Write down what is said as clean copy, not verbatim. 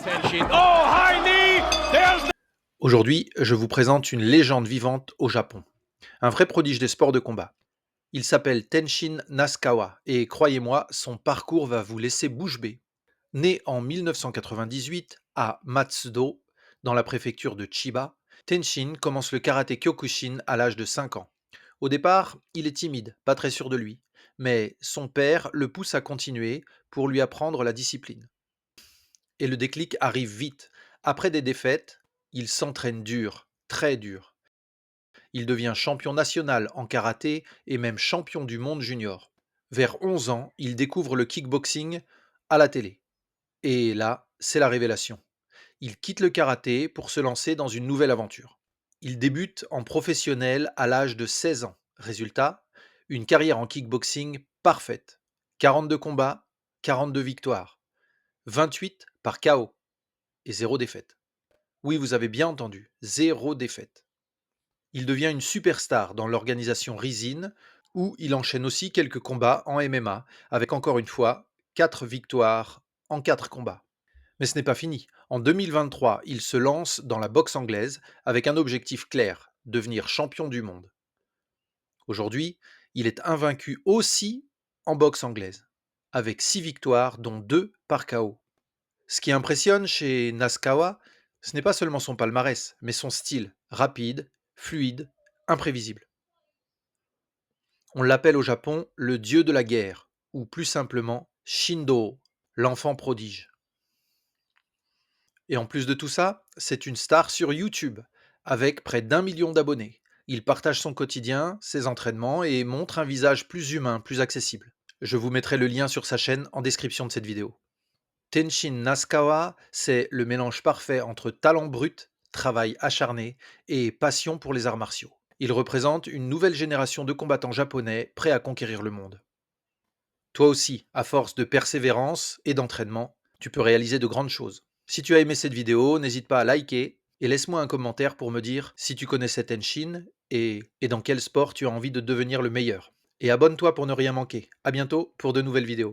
Tenshin. Oh, high knee! There's Aujourd'hui, je vous présente une légende vivante au Japon, un vrai prodige des sports de combat. Il s'appelle Tenshin Nasukawa et croyez-moi, son parcours va vous laisser bouche bée. Né en 1998 à Matsudo, dans la préfecture de Chiba, Tenshin commence le karaté Kyokushin à l'âge de 5 ans. Au départ, il est timide, pas très sûr de lui, mais son père le pousse à continuer pour lui apprendre la discipline. Et le déclic arrive vite. Après des défaites, il s'entraîne dur, très dur. Il devient champion national en karaté et même champion du monde junior. Vers 11 ans, il découvre le kickboxing à la télé. Et là, c'est la révélation. Il quitte le karaté pour se lancer dans une nouvelle aventure. Il débute en professionnel à l'âge de 16 ans. Résultat, une carrière en kickboxing parfaite. 42 combats, 42 victoires, 28 par KO et 0 défaite. Oui, vous avez bien entendu, 0 défaite. Il devient une superstar dans l'organisation Rizin, où il enchaîne aussi quelques combats en MMA, avec encore une fois 4 victoires en 4 combats. Mais ce n'est pas fini. En 2023, il se lance dans la boxe anglaise avec un objectif clair, devenir champion du monde. Aujourd'hui, il est invaincu aussi en boxe anglaise, avec 6 victoires dont 2 par KO. Ce qui impressionne chez Nasukawa, ce n'est pas seulement son palmarès, mais son style, rapide, fluide, imprévisible. On l'appelle au Japon le dieu de la guerre, ou plus simplement Shindo, l'enfant prodige. Et en plus de tout ça, c'est une star sur YouTube, avec près d'1 million d'abonnés. Il partage son quotidien, ses entraînements et montre un visage plus humain, plus accessible. Je vous mettrai le lien sur sa chaîne en description de cette vidéo. Tenshin Nasukawa, c'est le mélange parfait entre talent brut, travail acharné et passion pour les arts martiaux. Il représente une nouvelle génération de combattants japonais prêts à conquérir le monde. Toi aussi, à force de persévérance et d'entraînement, tu peux réaliser de grandes choses. Si tu as aimé cette vidéo, n'hésite pas à liker et laisse-moi un commentaire pour me dire si tu connaissais Tenshin et dans quel sport tu as envie de devenir le meilleur. Et abonne-toi pour ne rien manquer. À bientôt pour de nouvelles vidéos.